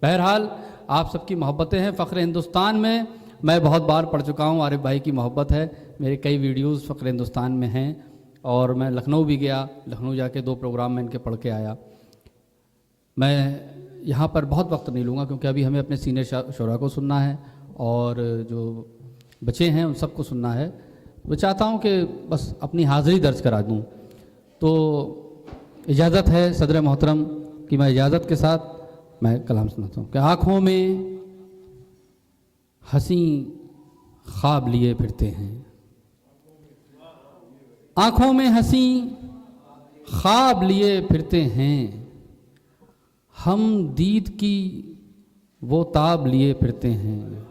बहरहाल आप सबकी मोहब्बतें हैं। फ़ख्र हिंदुस्तान में मैं बहुत बार पढ़ चुका हूँ, आरिफ भाई की मोहब्बत है। मेरे कई वीडियोस फ़ख्र हिंदुस्तान में हैं और मैं लखनऊ भी गया, लखनऊ जाके 2 प्रोग्राम में इनके पढ़ के आया। मैं यहाँ पर बहुत वक्त नहीं लूँगा क्योंकि अभी हमें अपने सीनियर शोरा को सुनना है और जो बच्चे हैं उन सबको सुनना है। मैं चाहता हूँ कि बस अपनी हाज़िरी दर्ज करा दूँ। तो इजाज़त है सदर मोहतरम कि मैं इजाज़त के साथ मैं कलाम सुनाता हूँ कि आँखों में हंसी ख्वाब लिए फिरते हैं, आँखों में हंसी ख्वाब लिए फिरते हैं, हम दीद की वो ताब लिए फिरते हैं,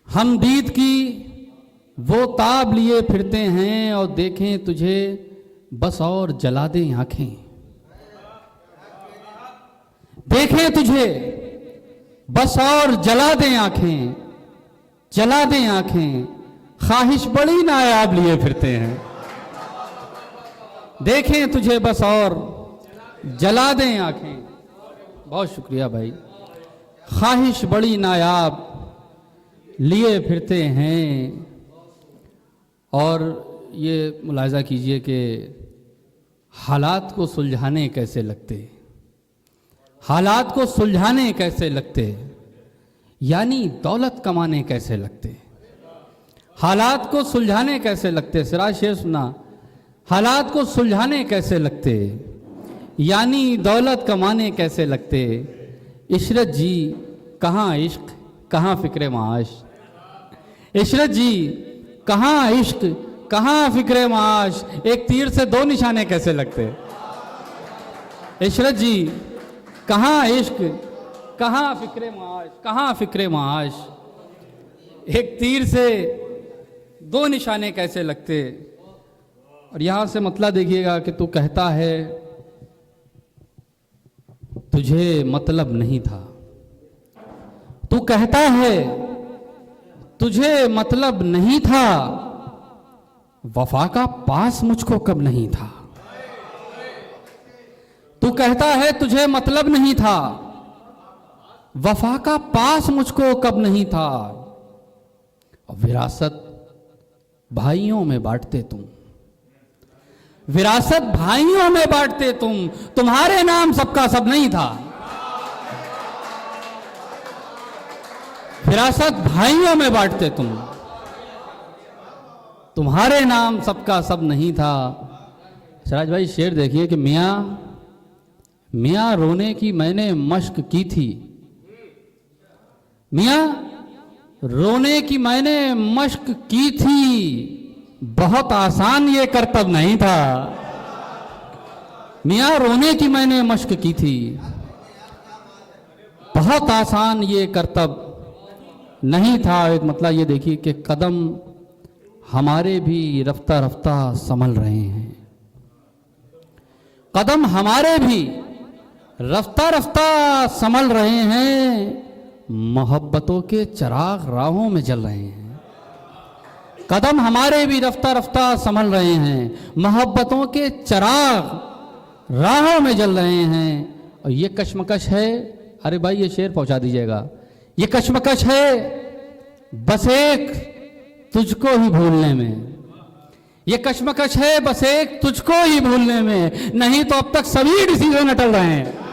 हम दीद की वो ताब लिए फिरते हैं और देखें तुझे बस और जला दें आँखें, देखें तुझे बस और जला दें आँखें, जला दें आँखें, ख्वाहिश बड़ी नायाब लिए फिरते हैं, देखें तुझे बस और जला दें आँखें। बहुत शुक्रिया भाई। ख्वाहिश बड़ी नायाब लिए फिरते हैं। और ये मुलाहिज़ा कीजिए कि हालात को सुलझाने कैसे लगते, हालात को सुलझाने कैसे लगते, यानी दौलत कमाने कैसे लगते, हालात को सुलझाने कैसे लगते। सिराज शेर सुना, हालात को सुलझाने कैसे लगते, यानी दौलत कमाने कैसे लगते। इशरत जी कहाँ इश्क कहाँ फ़िक्र माश, इशरत जी कहाँ इश्क कहाँ फ़िक्र माश, एक तीर से 2 निशाने कैसे लगते। इशरत जी कहाँ इश्क कहाँ फ़िक्र माश, कहाँ फ़िक्र माश, एक तीर से 2 निशाने कैसे लगते। और यहाँ से मतलब देखिएगा कि तू कहता है तुझे मतलब नहीं था, तू कहता है तुझे मतलब नहीं था, वफा का पास मुझको कब नहीं था। तू कहता है तुझे मतलब नहीं था, वफा का पास मुझको कब नहीं था। और विरासत भाइयों में बांटते तुम, विरासत भाइयों में बांटते तुम, तुम्हारे नाम सबका सब नहीं था। विरासत भाइयों में बांटते तुम, तुम्हारे नाम सबका सब नहीं था। सिराज भाई शेर देखिए कि मियाँ मियाँ रोने की मैंने मश्क की थी, मियाँ रोने की मैंने मश्क की थी, बहुत आसान ये करतब नहीं था। मियाँ रोने की मैंने मश्क की थी, बहुत आसान ये करतब नहीं था। एक मतलब ये देखिए कि कदम हमारे भी रफ्ता रफ्ता संभल रहे हैं, कदम हमारे भी रफ्ता रफ्ता संभल रहे हैं, मोहब्बतों के चिराग राहों में जल रहे हैं। कदम हमारे भी रफ्ता रफ्ता संभल रहे हैं, मोहब्बतों के चिराग राहों में जल रहे हैं। और ये कश्मकश है, अरे भाई ये शेर पहुंचा दीजिएगा, ये कश्मकश है बस एक तुझको ही भूलने में, ये कश्मकश है बस एक तुझको ही भूलने में, नहीं तो अब तक सभी डिसीजन अटल रहे हैं।